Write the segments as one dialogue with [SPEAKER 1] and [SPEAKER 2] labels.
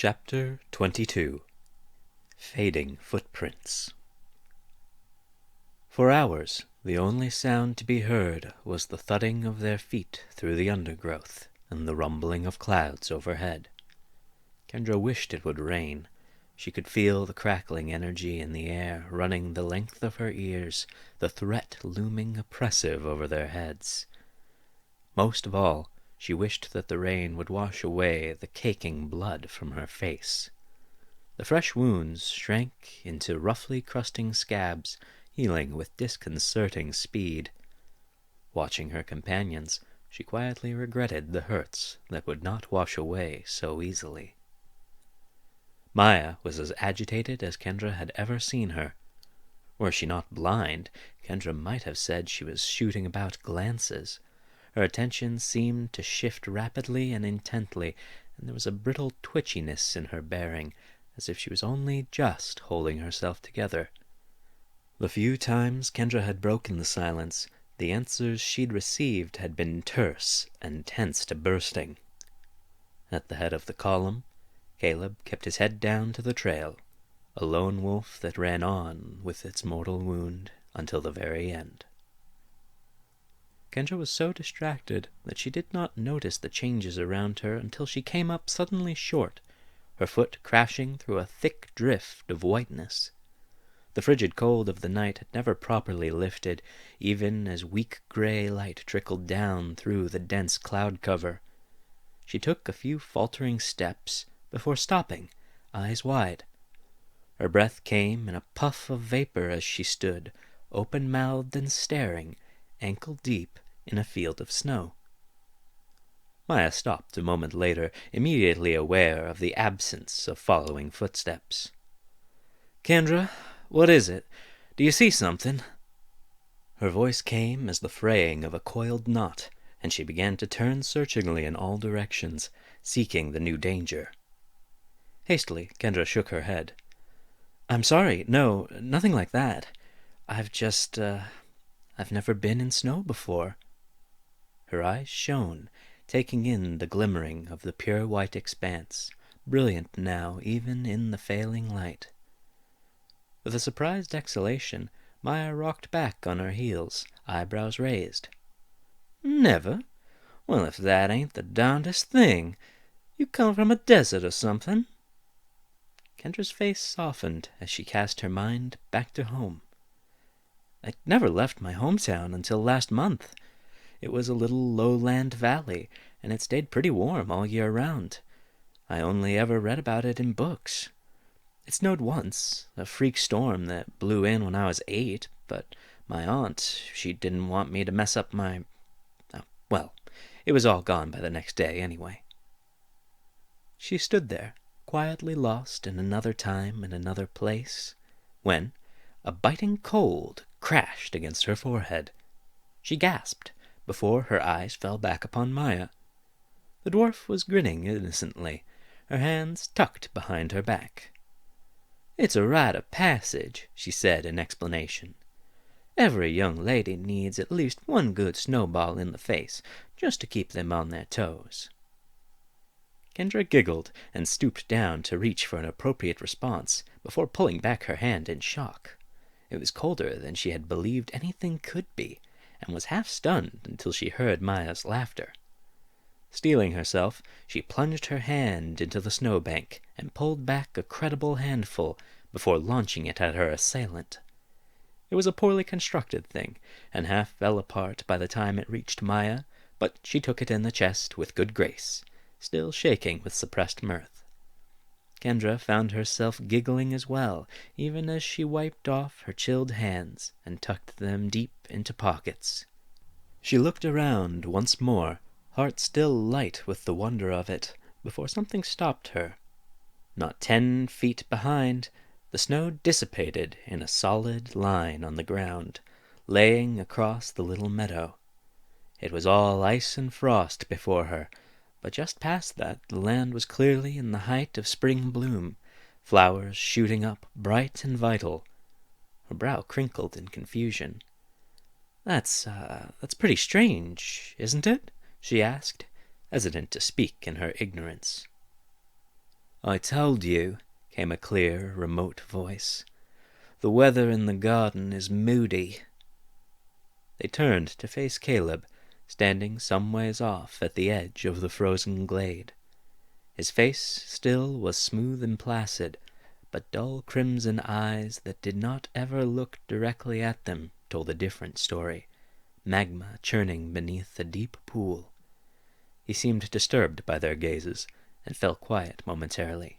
[SPEAKER 1] Chapter 22 Fading Footprints. For hours, the only sound to be heard was the thudding of their feet through the undergrowth and the rumbling of clouds overhead. Kendra wished it would rain. She could feel the crackling energy in the air running the length of her ears, the threat looming oppressive over their heads. Most of all, she wished that the rain would wash away the caking blood from her face. The fresh wounds shrank into roughly crusting scabs, healing with disconcerting speed. Watching her companions, she quietly regretted the hurts that would not wash away so easily. Maya was as agitated as Kendra had ever seen her. Were she not blind, Kendra might have said she was shooting about glances. Her attention seemed to shift rapidly and intently, and there was a brittle twitchiness in her bearing, as if she was only just holding herself together. The few times Kendra had broken the silence, the answers she'd received had been terse and tense to bursting. At the head of the column, Caleb kept his head down to the trail, a lone wolf that ran on with its mortal wound until the very end. Kendra was so distracted that she did not notice the changes around her until she came up suddenly short, her foot crashing through a thick drift of whiteness. The frigid cold of the night had never properly lifted, even as weak gray light trickled down through the dense cloud cover. She took a few faltering steps before stopping, eyes wide. Her breath came in a puff of vapor as she stood, open-mouthed and staring, ankle-deep in a field of snow. Maya stopped a moment later, immediately aware of the absence of following footsteps. "Kendra, what is it? Do you see something?" Her voice came as the fraying of a coiled knot, and she began to turn searchingly in all directions, seeking the new danger. Hastily, Kendra shook her head. "I'm sorry, no, nothing like that. I've never been in snow before." Her eyes shone, taking in the glimmering of the pure white expanse, brilliant now even in the failing light. With a surprised exhalation, Maya rocked back on her heels, eyebrows raised. "Never? Well, if that ain't the darndest thing! You come from a desert or something?" Kendra's face softened as she cast her mind back to home. "I never left my hometown until last month. It was a little lowland valley, and it stayed pretty warm all year round. I only ever read about it in books. It snowed once, a freak storm that blew in when I was 8, but my aunt, she didn't want me to mess up my... well, it was all gone by the next day anyway." She stood there, quietly lost in another time and another place, when a biting cold crashed against her forehead. She gasped before her eyes fell back upon Maya. The dwarf was grinning innocently, her hands tucked behind her back. "It's a rite of passage," she said in explanation. "Every young lady needs at least one good snowball in the face, just to keep them on their toes." Kendra giggled and stooped down to reach for an appropriate response before pulling back her hand in shock. It was colder than she had believed anything could be, and was half stunned until she heard Maya's laughter. Steeling herself, she plunged her hand into the snowbank and pulled back a credible handful before launching it at her assailant. It was a poorly constructed thing, and half fell apart by the time it reached Maya, but she took it in the chest with good grace, still shaking with suppressed mirth. Kendra found herself giggling as well, even as she wiped off her chilled hands and tucked them deep into pockets. She looked around once more, heart still light with the wonder of it, before something stopped her. Not 10 feet behind, the snow dissipated in a solid line on the ground, laying across the little meadow. It was all ice and frost before her, but just past that the land was clearly in the height of spring bloom, flowers shooting up bright and vital. Her brow crinkled in confusion. That's pretty strange, isn't it?" she asked, hesitant to speak in her ignorance. "I told you," came a clear, remote voice. "The weather in the garden is moody." They turned to face Caleb, standing some ways off at the edge of the frozen glade. His face still was smooth and placid, but dull crimson eyes that did not ever look directly at them told a different story, magma churning beneath a deep pool. He seemed disturbed by their gazes, and fell quiet momentarily.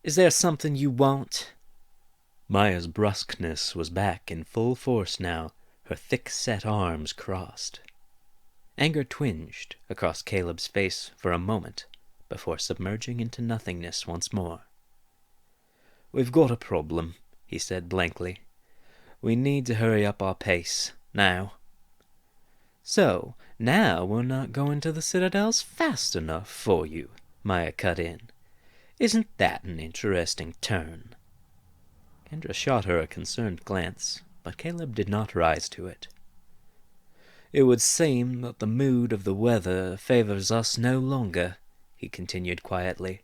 [SPEAKER 1] "Is there something you want?" Maya's brusqueness was back in full force now, her thick-set arms crossed. Anger twinged across Caleb's face for a moment, before submerging into nothingness once more. "We've got a problem," he said blankly. "We need to hurry up our pace, now." "So, now we're not going to the Citadels fast enough for you," Maya cut in. "Isn't that an interesting turn?" Kendra shot her a concerned glance, but Caleb did not rise to it. "It would seem that the mood of the weather favors us no longer," he continued quietly.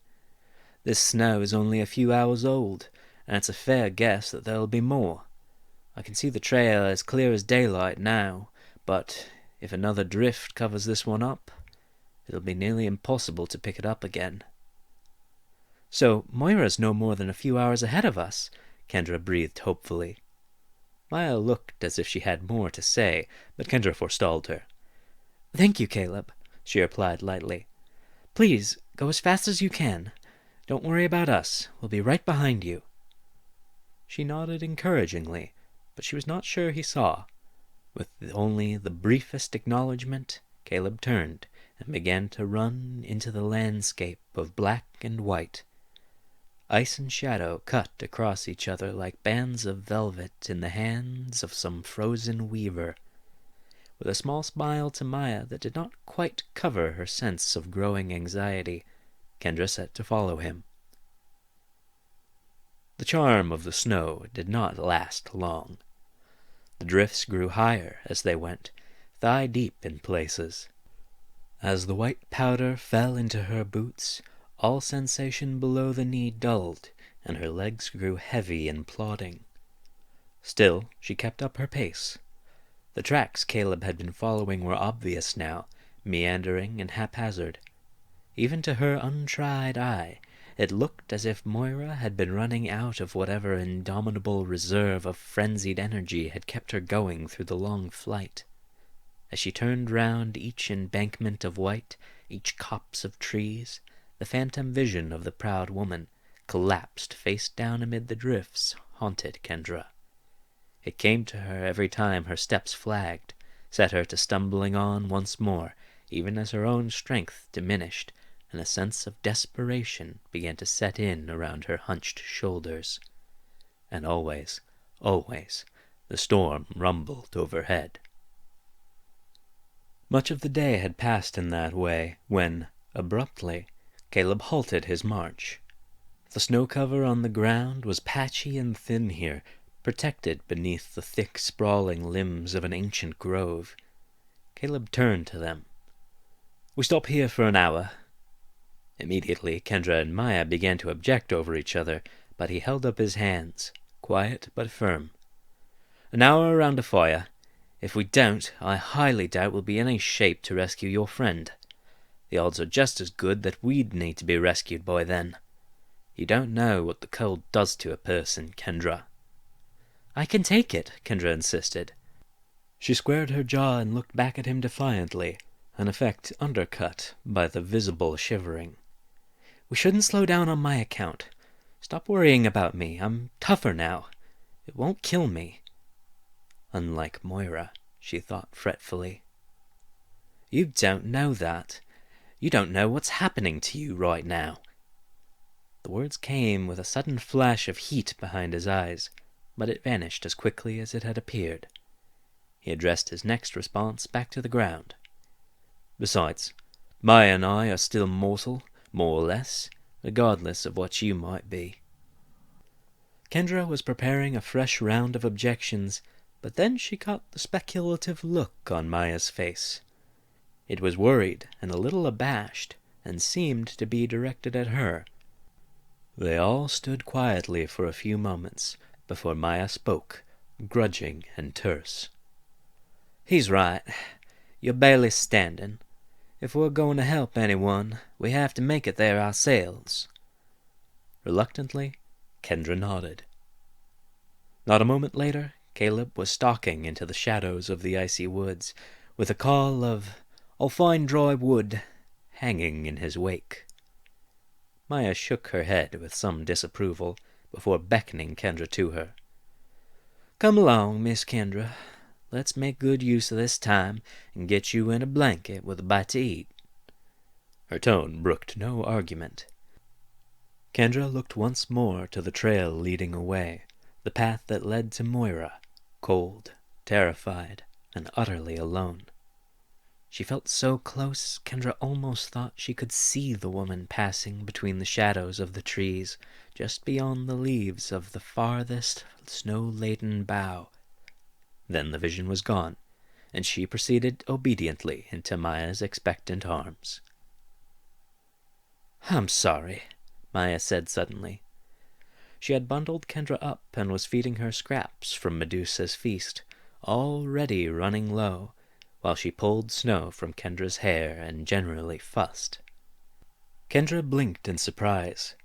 [SPEAKER 1] "This snow is only a few hours old, and it's a fair guess that there'll be more. I can see the trail as clear as daylight now, but if another drift covers this one up, it'll be nearly impossible to pick it up again." "So Moira's no more than a few hours ahead of us," Kendra breathed hopefully. Maya looked as if she had more to say, but Kendra forestalled her. "Thank you, Caleb," she replied lightly. "Please, go as fast as you can. Don't worry about us. We'll be right behind you." She nodded encouragingly, but she was not sure he saw. With only the briefest acknowledgement, Caleb turned and began to run into the landscape of black and white. Ice and shadow cut across each other like bands of velvet in the hands of some frozen weaver. With a small smile to Maya that did not quite cover her sense of growing anxiety, Kendra set to follow him. The charm of the snow did not last long. The drifts grew higher as they went, thigh-deep in places. As the white powder fell into her boots, all sensation below the knee dulled, and her legs grew heavy and plodding. Still, she kept up her pace. The tracks Caleb had been following were obvious now, meandering and haphazard. Even to her untried eye, it looked as if Moira had been running out of whatever indomitable reserve of frenzied energy had kept her going through the long flight. As she turned round each embankment of white, each copse of trees, the phantom vision of the proud woman, collapsed face down amid the drifts, haunted Kendra. It came to her every time her steps flagged, set her to stumbling on once more, even as her own strength diminished, and a sense of desperation began to set in around her hunched shoulders. And always, always, the storm rumbled overhead. Much of the day had passed in that way when, abruptly, Caleb halted his march. The snow cover on the ground was patchy and thin here, protected beneath the thick, sprawling limbs of an ancient grove. Caleb turned to them. "We stop here for an hour." Immediately, Kendra and Maya began to object over each other, but he held up his hands, quiet but firm. "An hour around a fire. If we don't, I highly doubt we'll be in any shape to rescue your friend. The odds are just as good that we'd need to be rescued by then. You don't know what the cold does to a person, Kendra." "I can take it," Kendra insisted. She squared her jaw and looked back at him defiantly, an effect undercut by the visible shivering. "We shouldn't slow down on my account. Stop worrying about me. I'm tougher now. It won't kill me." Unlike Moira, she thought fretfully. "You don't know that. You don't know what's happening to you right now." The words came with a sudden flash of heat behind his eyes, but it vanished as quickly as it had appeared. He addressed his next response back to the ground. "Besides, Maya and I are still mortal, more or less, regardless of what you might be." Kendra was preparing a fresh round of objections, but then she caught the speculative look on Maya's face. It was worried and a little abashed, and seemed to be directed at her, They all stood quietly for a few moments before Maya spoke, grudging and terse. "He's right. You're barely standing. If we're going to help anyone, we have to make it there ourselves." Reluctantly, Kendra nodded. Not a moment later, Caleb was stalking into the shadows of the icy woods, with a call of, "I'll find dry wood," hanging in his wake. Maya shook her head with some disapproval before beckoning Kendra to her. "Come along, Miss Kendra. Let's make good use of this time and get you in a blanket with a bite to eat." Her tone brooked no argument. Kendra looked once more to the trail leading away, the path that led to Moira, cold, terrified, and utterly alone. She felt so close, Kendra almost thought she could see the woman passing between the shadows of the trees, just beyond the leaves of the farthest snow-laden bough. Then the vision was gone, and she proceeded obediently into Maya's expectant arms. "I'm sorry," Maya said suddenly. She had bundled Kendra up and was feeding her scraps from Medusa's feast, already running low, while she pulled snow from Kendra's hair and generally fussed. Kendra blinked in surprise.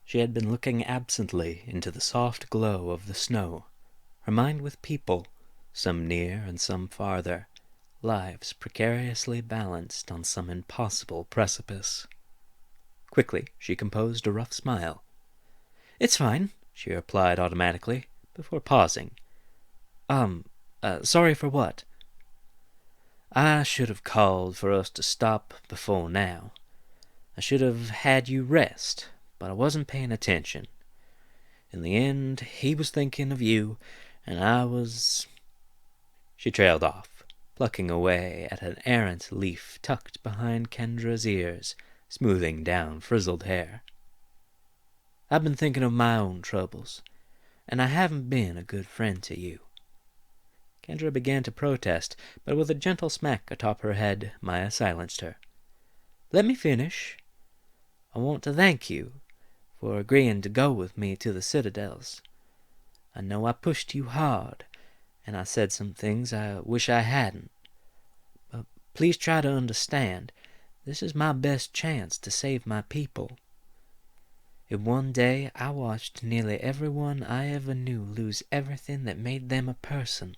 [SPEAKER 1] She had been looking absently into the soft glow of the snow, her mind with people, some near and some farther, lives precariously balanced on some impossible precipice. Quickly, she composed a rough smile. "It's fine," she replied automatically, before pausing. Sorry for what?" "I should have called for us to stop before now. I should have had you rest, but I wasn't paying attention. In the end, he was thinking of you, and I was—" She trailed off, plucking away at an errant leaf tucked behind Kendra's ears, smoothing down frizzled hair. "I've been thinking of my own troubles, and I haven't been a good friend to you." Kendra began to protest, but with a gentle smack atop her head, Maya silenced her. "Let me finish. I want to thank you for agreeing to go with me to the Citadels. I know I pushed you hard, and I said some things I wish I hadn't. But please try to understand, this is my best chance to save my people. In one day, I watched nearly everyone I ever knew lose everything that made them a person.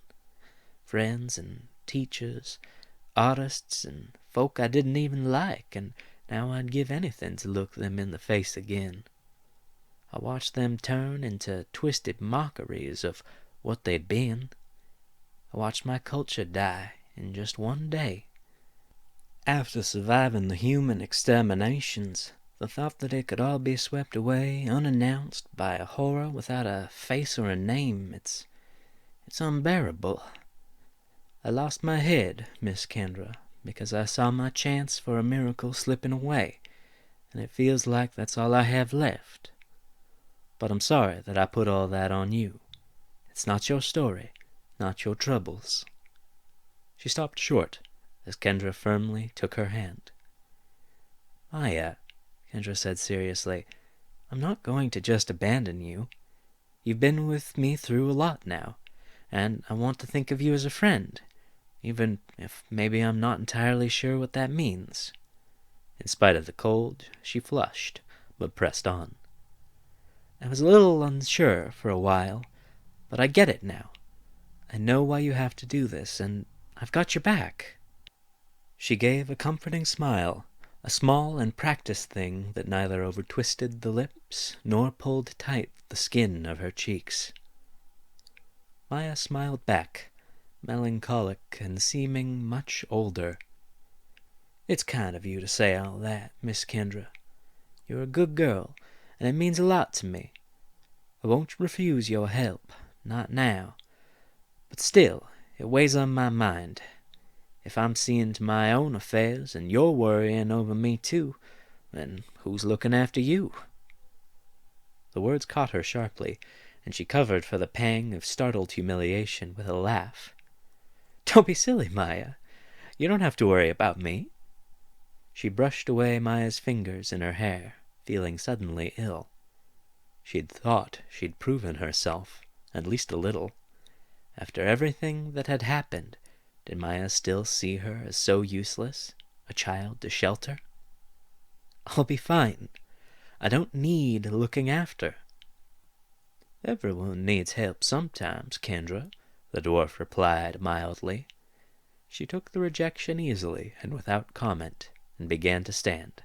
[SPEAKER 1] Friends and teachers, artists and folk I didn't even like, and now I'd give anything to look them in the face again. I watched them turn into twisted mockeries of what they'd been. I watched my culture die in just one day. After surviving the human exterminations, the thought that it could all be swept away unannounced by a horror without a face or a name, it's unbearable. I lost my head, Miss Kendra, because I saw my chance for a miracle slipping away, and it feels like that's all I have left. But I'm sorry that I put all that on you. It's not your story, not your troubles." She stopped short as Kendra firmly took her hand. "Maya," Kendra said seriously, "I'm not going to just abandon you. You've been with me through a lot now, and I want to think of you as a friend, even if maybe I'm not entirely sure what that means." In spite of the cold, she flushed, but pressed on. "I was a little unsure for a while, but I get it now. I know why you have to do this, and I've got your back." She gave a comforting smile, a small and practiced thing that neither over-twisted the lips nor pulled tight the skin of her cheeks. Maya smiled back, melancholic and seeming much older. "It's kind of you to say all that, Miss Kendra. You're a good girl, and it means a lot to me. I won't refuse your help, not now. But still, it weighs on my mind. If I'm seeing to my own affairs, and you're worrying over me too, then who's looking after you?" The words caught her sharply, and she covered for the pang of startled humiliation with a laugh. "Don't be silly, Maya. You don't have to worry about me." She brushed away Maya's fingers in her hair, feeling suddenly ill. She'd thought she'd proven herself, at least a little. After everything that had happened, did Maya still see her as so useless, a child to shelter? "I'll be fine. I don't need looking after." "Everyone needs help sometimes, Kendra," the dwarf replied mildly. She took the rejection easily and without comment, and began to stand.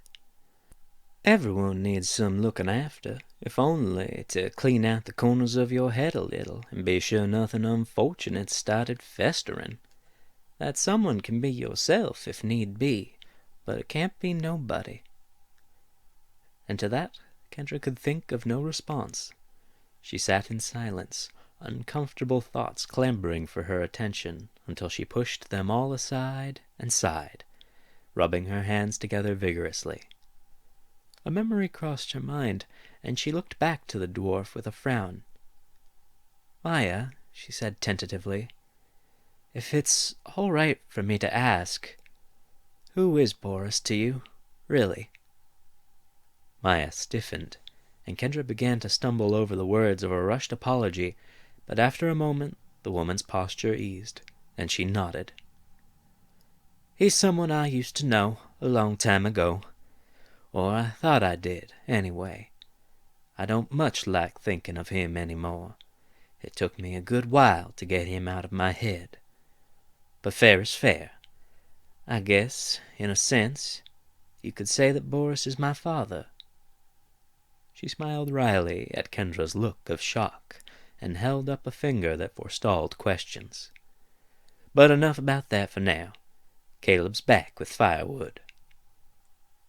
[SPEAKER 1] "Everyone needs some looking after, if only to clean out the corners of your head a little and be sure nothing unfortunate started festering. That someone can be yourself if need be, but it can't be nobody." And to that Kendra could think of no response. She sat in silence, uncomfortable thoughts clamoring for her attention, until she pushed them all aside and sighed, rubbing her hands together vigorously. A memory crossed her mind, and she looked back to the dwarf with a frown. "Maya," she said tentatively, "if it's all right for me to ask, who is Boris to you, really?" Maya stiffened, and Kendra began to stumble over the words of a rushed apology, but after a moment the woman's posture eased, and she nodded. "He's someone I used to know a long time ago. Or I thought I did, anyway. I don't much like thinking of him anymore. It took me a good while to get him out of my head. But fair is fair. I guess, in a sense, you could say that Boris is my father." She smiled wryly at Kendra's look of shock, and held up a finger that forestalled questions. "But enough about that for now. Caleb's back with firewood."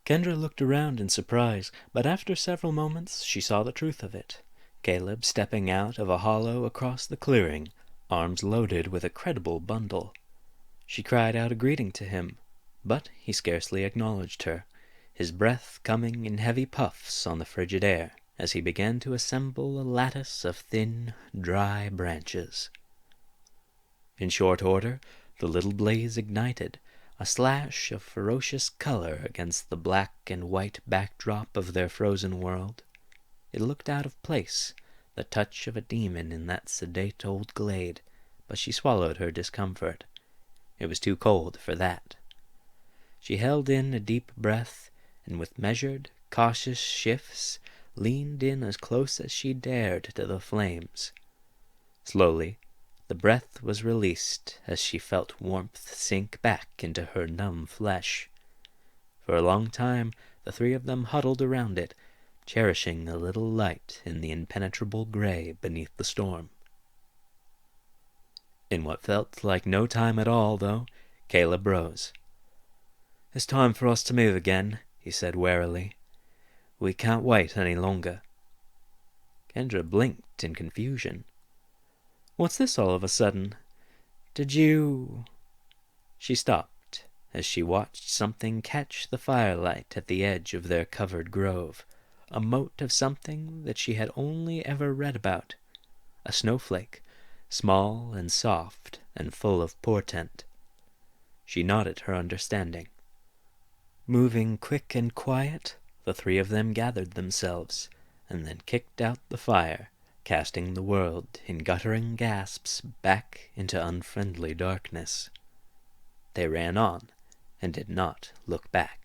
[SPEAKER 1] Kendra looked around in surprise, but after several moments she saw the truth of it. Caleb stepping out of a hollow across the clearing, arms loaded with a credible bundle. She cried out a greeting to him, but he scarcely acknowledged her, his breath coming in heavy puffs on the frigid air as he began to assemble a lattice of thin, dry branches. In short order, the little blaze ignited, a slash of ferocious color against the black and white backdrop of their frozen world. It looked out of place, the touch of a demon in that sedate old glade, but she swallowed her discomfort. It was too cold for that. She held in a deep breath, and with measured, cautious shifts, leaned in as close as she dared to the flames. Slowly, the breath was released as she felt warmth sink back into her numb flesh. For a long time, the three of them huddled around it, cherishing a little light in the impenetrable gray beneath the storm. In what felt like no time at all, though, Caleb rose. "It's time for us to move again," he said warily. "We can't wait any longer." Kendra blinked in confusion. "What's this all of a sudden? Did you—" She stopped as she watched something catch the firelight at the edge of their covered grove, a mote of something that she had only ever read about, a snowflake, small and soft and full of portent. She nodded her understanding. Moving quick and quiet, the three of them gathered themselves, and then kicked out the fire, casting the world in guttering gasps back into unfriendly darkness. They ran on, and did not look back.